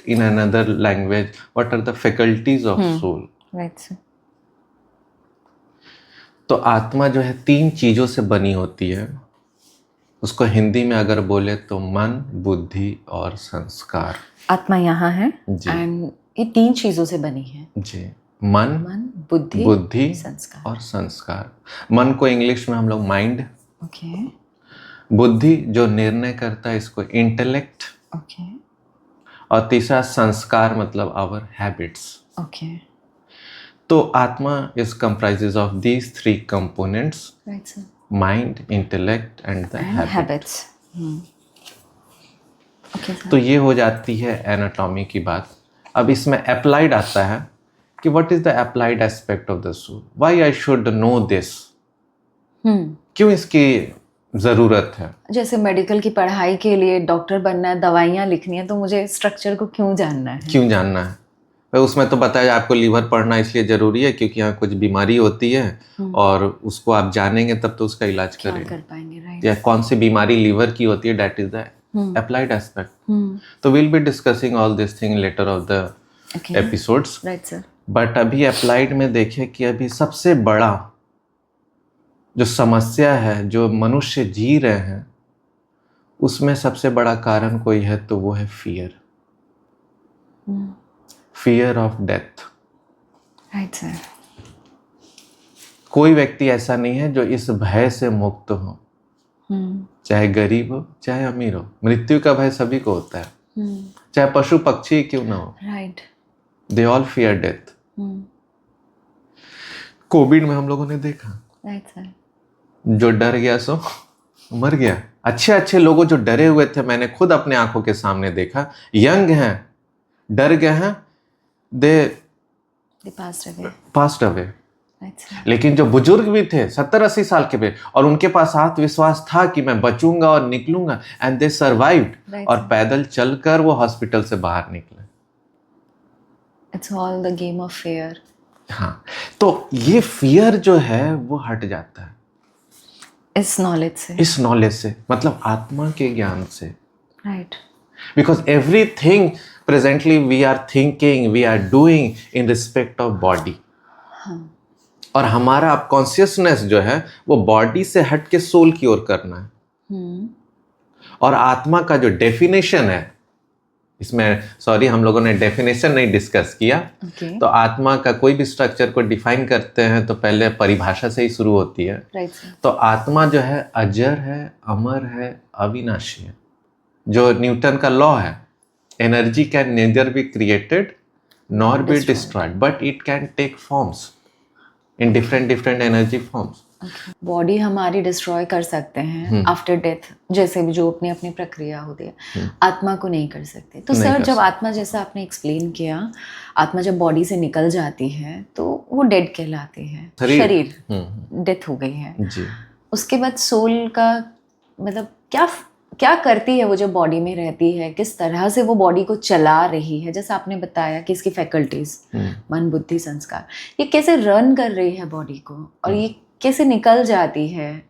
in another language, what are the faculties of soul? Right, sir. तो आत्मा जो है 3 चीजों से बनी होती है। उसको हिंदी में अगर बोले तो मन, बुद्धि और संस्कार। आत्मा यहाँ है जी। एंड ये 3 चीजों से बनी है। जी, मन, बुद्धि, बुद्धि संस्कार। और संस्कार। मन को इंग्लिश में हम लोग माइंड, ओके। बुद्धि जो निर्णय करता है इसको इंटेलेक्ट, ओके। और तीसरा संस्कार मतलब आवर हैबिट्स। ओके। तो आत्मा is comprises of these 3 components, right sir. Mind, intellect and the habits. Okay. तो ये हो जाती है एनाटॉमी की बात। अब इसमें अप्लाइड आता है कि what is the applied aspect of the soul, why I should know this, क्यों इसकी जरूरत है। जैसे मेडिकल की पढ़ाई के लिए डॉक्टर बनना है, दवाइयाँ लिखनी है, तो मुझे स्ट्रक्चर को क्यों जानना है? क्यों जानना है? भाई उसमें तो बताया आपको लीवर पढ़ना इसलिए जरूरी है क्योंकि यहाँ कुछ बीमारी होती है और उसको आप जानेंगे तब तो उसका इलाज करेंगे, कर पाएंगे। राइट। या कौन सी बीमारी लीवर की होती है, that is the applied aspect. तो will be discussing all this thing later of the episodes. Right sir. But अभी अप्लाइड में देखिए कि अभी सबसे बड़ा जो समस्या है जो मनुष्य जी रहे हैं उसमें सबसे बड़ा कारण कोई है तो वो है fear, fear of death. Right sir. कोई व्यक्ति ऐसा नहीं है जो इस भय से मुक्त हो, चाहे गरीब हो चाहे अमीर हो। मृत्यु का भय सभी को होता है, चाहे पशु पक्षी क्यों ना हो। Right. They all fear death. Covid में हम लोगों ने देखा, राइट सर, जो डर गया सो मर गया। अच्छे अच्छे लोगों जो डरे हुए थे, मैंने खुद अपने आंखों के सामने देखा, यंग हैं, डर गए हैं, दे पास्ट अवे। लेकिन जो बुजुर्ग भी थे 70-80 साल के भी, और उनके पास आत्मविश्वास था कि मैं बचूंगा और निकलूंगा, एंड दे सर्वाइव्ड, और पैदल चलकर वो हॉस्पिटल से बाहर निकले। It's all the game of fear. हाँ, तो ये फियर जो है वो हट जाता है इस नॉलेज से, मतलब आत्मा के ज्ञान से। Right. Because everything presently we are thinking, we are doing in respect of body. और हमारा अब कॉन्शियसनेस जो है वो बॉडी से हट के सोल की ओर करना है। और आत्मा का जो डेफिनेशन है, इसमें सॉरी हम लोगों ने डेफिनेशन नहीं डिस्कस किया। तो आत्मा का कोई भी स्ट्रक्चर को डिफाइन करते हैं तो पहले परिभाषा से ही शुरू होती है। तो आत्मा जो है अजर है, अमर है, अविनाशी है। जो न्यूटन का लॉ है, energy can neither be created nor be destroyed, but it can take forms in different energy forms. Body हमारी डिस्ट्रॉय कर सकते हैं आफ्टर डेथ, जैसे भी जो अपनी अपनी प्रक्रिया होती है, आत्मा को नहीं कर सकते। तो सर जब आत्मा, जैसा आपने एक्सप्लेन किया, आत्मा जब बॉडी से निकल जाती है तो वो डेड कहलाती है, शरीर डेथ हो गई है जी। उसके बाद सोल का मतलब क्या करती है वो जो बॉडी में रहती है, किस तरह से वो बॉडी को चला रही है, जैसे आपने बताया कि इसकी फैकल्टीज मन, बुद्धि, संस्कार, ये कैसे रन कर रही है बॉडी को, और ये कैसे निकल जाती है,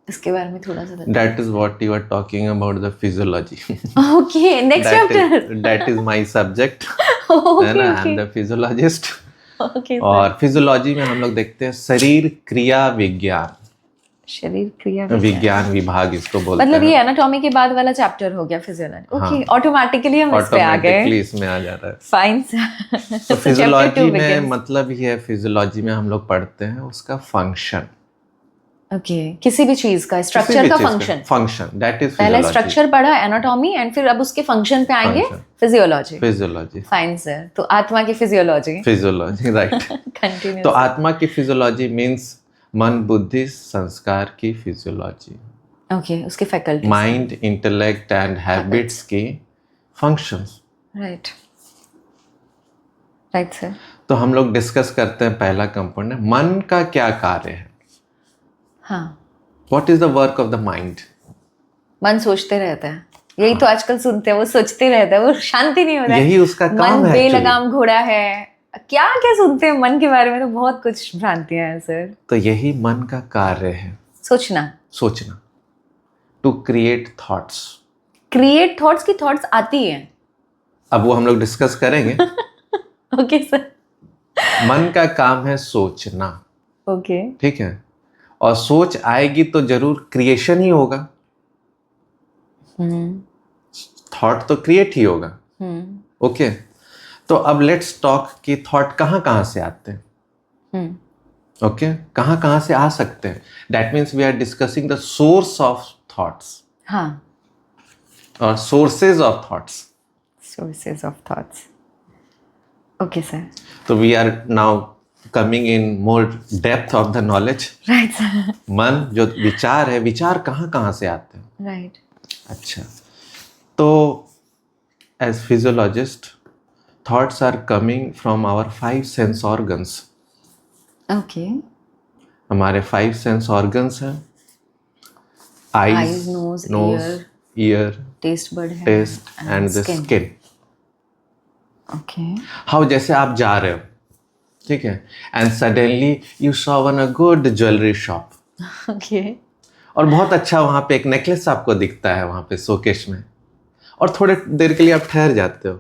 इसके बारे में थोड़ा सा बताइए। That is what you are talking about, the physiology. Okay, next chapter. That is my subject. Okay. I am the physiologist. Okay. और फिजियोलॉजी में हम लोग देखते हैं शरीर क्रिया विज्ञान, शरीर क्रिया विज्ञान विभाग इसको बोलते हैं। मतलब ये एनाटॉमी के बाद वाला चैप्टर हो गया फिजियोलॉजी। ओके, ऑटोमेटिकली हम इस पे आ गए, ऑटोमेटिकली इसमें आ जा रहा है। फाइन। तो फिजियोलॉजी में मतलब ही है, फिजियोलॉजी में हम लोग पढ़ते हैं उसका फंक्शन। ओके, किसी भी चीज का स्ट्रक्चर का फंक्शन, दैट इज पहले स्ट्रक्चर पढ़ा एनाटॉमी, एंड फिर अब उसके फंक्शन पे आएंगे फिजियोलॉजी। फाइन सर, तो आत्मा की फिजियोलॉजी राइट। कंटिन्यू। तो आत्मा की फिजियोलॉजी मींस मन, बुद्धि, संस्कार की फिजियोलॉजी। ओके, उसकी faculty, mind, intellect and habits की फंक्शंस। Right sir. तो हम लोग डिस्कस करते हैं पहला कंपोनेंट, मन का क्या कार्य है। हाँ, what is the work of the mind. मन सोचते रहता है, यही तो आजकल सुनते हैं, वो सोचते रहता है, वो शांति नहीं होता है, यही उसका काम है। बेलगाम घोड़ा है, क्या क्या सुनते हैं मन के बारे में, तो बहुत कुछ भ्रांतियां हैं सर। तो यही मन का कार्य है, सोचना, टू क्रिएट थॉट्स। की थॉट्स आती हैं अब वो हम लोग डिस्कस करेंगे। Okay sir. मन का काम है सोचना, ओके। ठीक है, और सोच आएगी तो जरूर क्रिएशन ही होगा, थॉट तो क्रिएट ही होगा। ओके, तो अब लेट्स टॉक कि थॉट कहाँ कहाँ से आते हैं। ओके, कहाँ कहाँ से आ सकते हैं। That means we are discussing the source of thoughts, हाँ, और sources of thoughts. sources of thoughts. Okay, sir. तो we are now coming in more depth of the knowledge. Right, sir. मन जो विचार है, विचार कहाँ कहाँ से आते हैं। Right. अच्छा, तो as physiologist thoughts are coming from our 5 sense organs. Okay. हमारे 5 सेंस ऑर्गन्स हैं, Eyes, eyes, nose, nose, ear, taste bud है, taste and the skin. Skin. Okay. How, जैसे आप जा रहे हो, ठीक है, and suddenly you saw one a good jewellery shop, Okay. और बहुत अच्छा वहाँ पे एक नेकलेस आपको दिखता है वहाँ पे शोकेस में, और थोड़े देर के लिए आप ठहर जाते हो,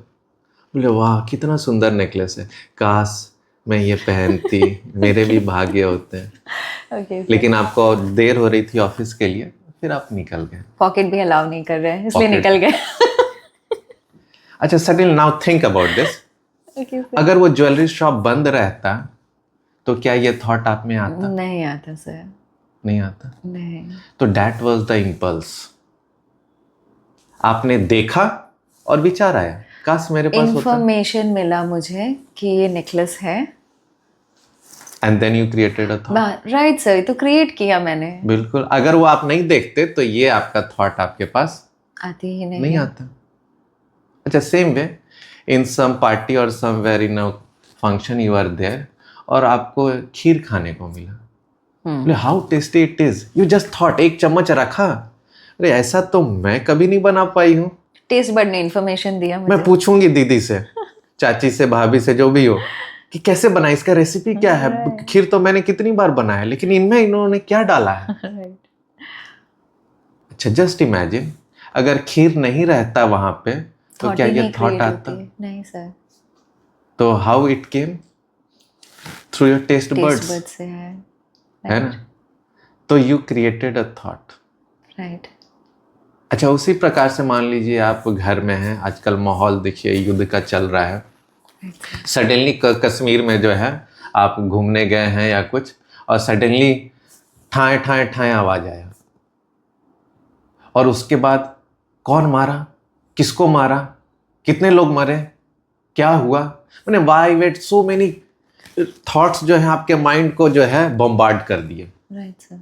बोले वाह कितना सुंदर नेकलेस है, काश मैं ये पहनती, मेरे भी भाग्य होते हैं। Okay, sir. लेकिन आपको देर हो रही थी ऑफिस के लिए, फिर आप निकल गए। पॉकेट भी अलाउ नहीं कर रहे हैं, इसलिए Pocket. निकल गए। अच्छा, suddenly now think about this. Okay, sir. अगर वो ज्वेलरी शॉप बंद रहता तो क्या ये थॉट आप में आता? नहीं आता सर, नहीं आता। नहीं। तो दैट वाज द इम्पल्स। आपने देखा और विचार आया, काश मेरे पास होता, इंफॉर्मेशन मिला मुझे कि ये नेकलेस है, and then you created a thought. Right sir, तो क्रिएट किया मैंने। बिल्कुल, अगर वो आप नहीं देखते तो ये आपका थॉट आपके पास आती ही नहीं, नहीं आता। अच्छा, same way in some party और somewhere in a function you are there, और आपको खीर खाने को मिला, बोले how tasty it is, you just thought, एक चम्मच रखा, अरे ऐसा तो मैं कभी नहीं बना पाई हूँ। टेस्ट बड ने इन्फॉर्मेशन दिया मुझे। मैं पूछूंगी दीदी से, चाची से, भाभी से, जो भी हो, कि कैसे बना, इसका रेसिपी क्या है। खीर तो मैंने कितनी बार बनाया, लेकिन इनमें इन्होंने क्या डाला है। Right. अच्छा, जस्ट इमेजिन अगर खीर नहीं रहता वहां पे तो Thought क्या ही ये नहीं थॉट create आता? होती। नहीं सर, तो how it came? Through your taste taste buds, bud से है ना। तो you created a thought. Right. अच्छा, उसी प्रकार से मान लीजिए आप घर में हैं, आजकल माहौल देखिए युद्ध का चल रहा है, सडनली कश्मीर में जो है आप घूमने गए हैं या कुछ, और सडनली ठाए ठाए ठाए आवाज आया, और उसके बाद कौन मारा, किसको मारा, कितने लोग मरे, क्या हुआ, मैंने why wait so many thoughts जो है आपके माइंड को जो है बॉम्बार्ड कर दिए। Right sir.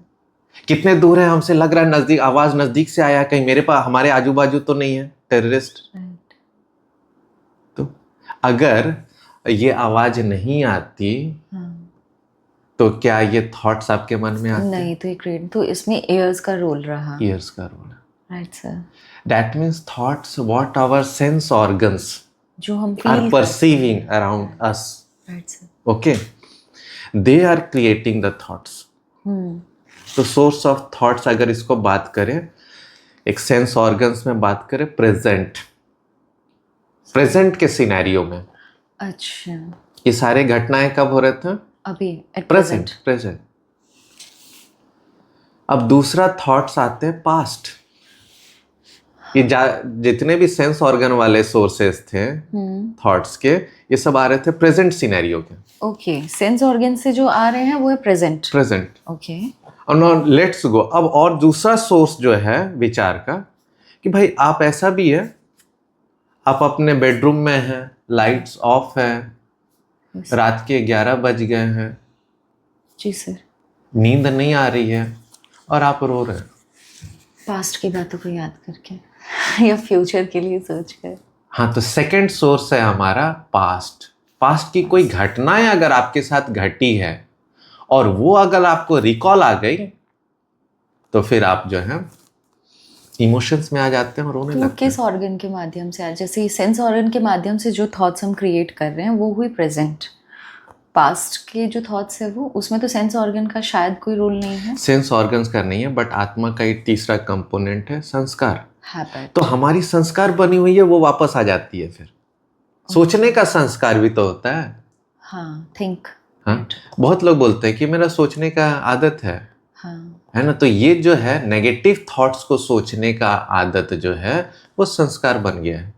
कितने दूर है हमसे, लग रहा है नजदीक, आवाज नजदीक से आया, कहीं मेरे पास हमारे आजू बाजू तो नहीं है टेररिस्ट। राइट। तो अगर ये आवाज नहीं आती तो क्या ये थॉट्स आपके मन में आते? नहीं, तो ये क्रिएट, तो इसमें एयर्स का रोल रहा। ईयर्स का रोल है। Right sir. That means thoughts what our sense organs जो हम are feel perceiving around us, right sir. Okay, they are creating the thoughts. तो सोर्स ऑफ थॉट्स अगर इसको बात करें, एक सेंस ऑर्गन्स में बात करें, प्रेजेंट के सिनेरियो में, अच्छा, ये सारे घटनाएं कब हो रहे थे? अभी एट प्रेजेंट। अब दूसरा थॉट्स आते हैं पास्ट। ये जितने भी सेंस ऑर्गन वाले सोर्सेस थे थॉट्स के, ये सब आ रहे थे प्रेजेंट सिनेरियो के। ओके, सेंस ऑर्गन से जो आ रहे हैं वो है प्रेजेंट। ओके। और नाउ लेट्स गो, अब और दूसरा सोर्स जो है विचार का, कि भाई आप ऐसा भी है, आप अपने बेडरूम में हैं, लाइट्स ऑफ है, रात के 11 बज गए हैं, जी सर, नींद नहीं आ रही है, और आप रो रहे हैं पास्ट की बातों को याद करके या फ्यूचर के लिए सोच कर। हाँ, तो सेकंड सोर्स है हमारा पास्ट की कोई घटनाएं अगर आपके साथ घटी है और वो अगर आपको रिकॉल आ गई, तो फिर आप जो है इमोशंस में आ जाते हैं और रोने तो लगते किस ऑर्गन के माध्यम से, आज जैसे सेंस ऑर्गन के माध्यम से जो थॉट्स हम क्रिएट कर रहे हैं वो हुई प्रेजेंट। पास्ट के जो थॉट्स है वो, उसमें तो सेंस ऑर्गन का शायद कोई रोल नहीं है। सेंस ऑर्गन्स का नहीं है, बट आत्मा का एक तीसरा कंपोनेंट है संस्कार। हैबिट। तो हमारी संस्कार बनी हुई है, वो वापस आ जाती है फिर। सोचने का संस्कार भी तो होता है। हाँ, थिंक। हाँ, बहुत लोग बोलते हैं कि मेरा सोचने का आदत है। हाँ, है ना, तो ये जो है नेगेटिव थॉट्स को सोचने का आदत जो है वो संस्कार बन गया है।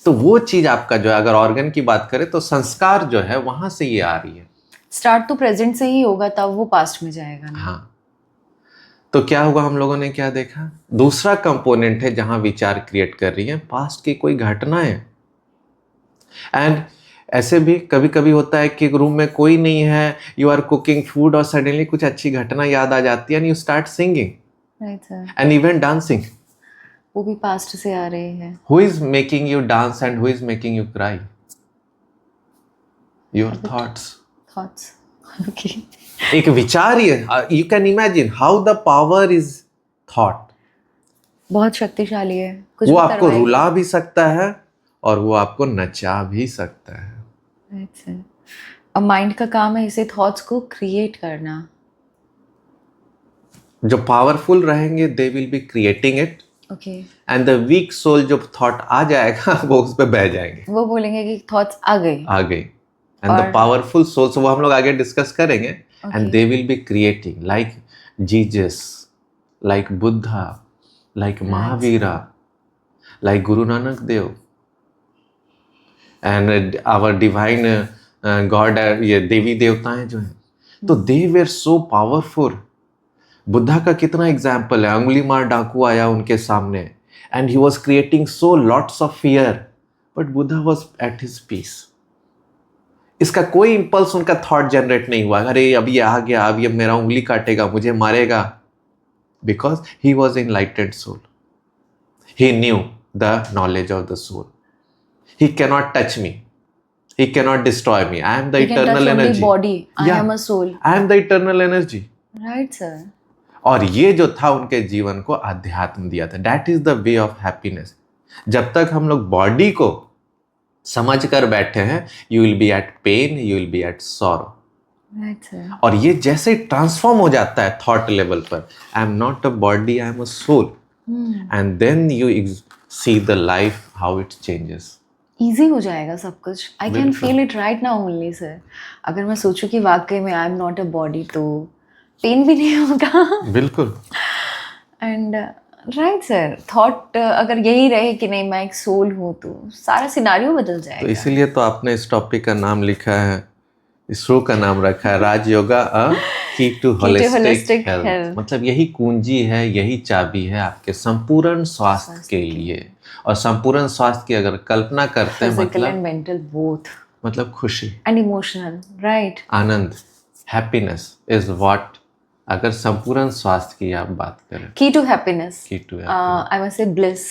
तो वो चीज आपका जो है, अगर ऑर्गन की बात करें तो संस्कार जो है वहां से ये आ रही है। स्टार्ट तो प्रेजेंट से ही होगा, तब वो पास्ट में जाएगा ना। हाँ, तो क्या हुआ, हम लोगों ने क्या देखा, दूसरा कंपोनेंट है जहां विचार क्रिएट कर रही है पास्ट की कोई घटनाएं। एंड ऐसे भी कभी कभी होता है कि रूम में कोई नहीं है, यू आर कुकिंग फूड और सडनली कुछ अच्छी घटना याद आ जाती है and you start singing right sir, and even dancing. वो भी पास्ट से आ रहे हैं। Who is making you dance and who is making you cry? Your thoughts. Thoughts. Okay. एक विचार ही है। You can imagine how the power is thought. बहुत शक्तिशाली है, कुछ वो भी आपको करवाएगी। रुला भी सकता है और वो आपको नचा भी सकता है। Right sir. अब माइंड का काम है इसे थॉट्स को क्रिएट करना। जो पावरफुल रहेंगे they will be creating it, okay. And the weak soul जो थॉट आ जाएगा वो उस पर बह जाएंगे, वो बोलेंगे कि थॉट्स आ गए। आ गई। एंड द और- पावरफुल सोल्स, वो हम लोग आगे डिस्कस करेंगे, and Okay. They will be creating like Jesus, like Buddha, like Mahavira, like Guru Nanak Dev, and our divine God, ये देवी देवताएं जो हैं, तो they were so powerful. Buddha का कितना एग्जाम्पल है, अंगुली मार डाकू आया उनके सामने and he was creating so lots of fear, but Buddha was at his peace. इसका कोई इंपल्स उनका थॉट जनरेट नहीं हुआ, अरे अब ये आ गया, अब ये मेरा उंगली काटेगा, मुझे मारेगा, because he was enlightened soul. He knew the knowledge of the soul. He cannot touch me, he cannot destroy me, I am the He can touch eternal only energy. body. I Yeah. am a soul. I am the eternal energy. Right sir. और ये जो था उनके जीवन को अध्यात्म दिया था। That is the way of happiness. जब तक हम लोग बॉडी को समझ कर बैठे हैं, you will be at pain, you will be at sorrow. Right sir. और ये जैसे ट्रांसफॉर्म हो जाता है थॉट लेवल पर, I am not a body, I am a soul, and then you see the life how it changes. Easy हो जाएगा सब कुछ। आई कैन बिल्कुल। Feel it right now only sir. अगर मैं सोचूं कि वाकई में I am not a body, तो पेन भी नहीं होगा। बिल्कुल। एंड राइट सर, थॉट अगर यही रहे कि नहीं मैं एक सोल हूँ, तो सारा सिनारियो बदल तो जाएगा। इसीलिए तो आपने इस टॉपिक का नाम लिखा है, इस शो का नाम रखा है राज योगा अ की टू होलिस्टिक हेल्थ। मतलब यही कुंजी है, यही चाबी है आपके संपूर्ण स्वास्थ्य के लिए। और संपूर्ण स्वास्थ्य की अगर कल्पना करते हैं, फिजिकल एंड मतलब मेंटल बोथ, मतलब खुशी, एंड इमोशनल। राइट। आनंद, हैप्पीनेस इज व्हाट, अगर संपूर्ण स्वास्थ्य की आप बात करें, key to happiness, key to I must say bliss.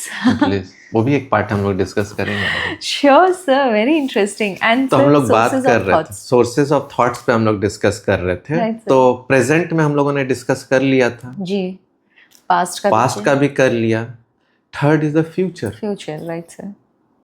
वो भी एक पार्ट हम लोग डिस्कस करेंगे। Sure sir, very interesting. And तो हम लोग बात कर रहे थे सोर्सेज ऑफ थॉट्स पे, हम लोग डिस्कस कर रहे थे। Right, sir. तो प्रेजेंट में हम लोगों ने डिस्कस कर लिया था, जी, पास्ट पास्ट का भी कर लिया, third is the future. Future. Right sir.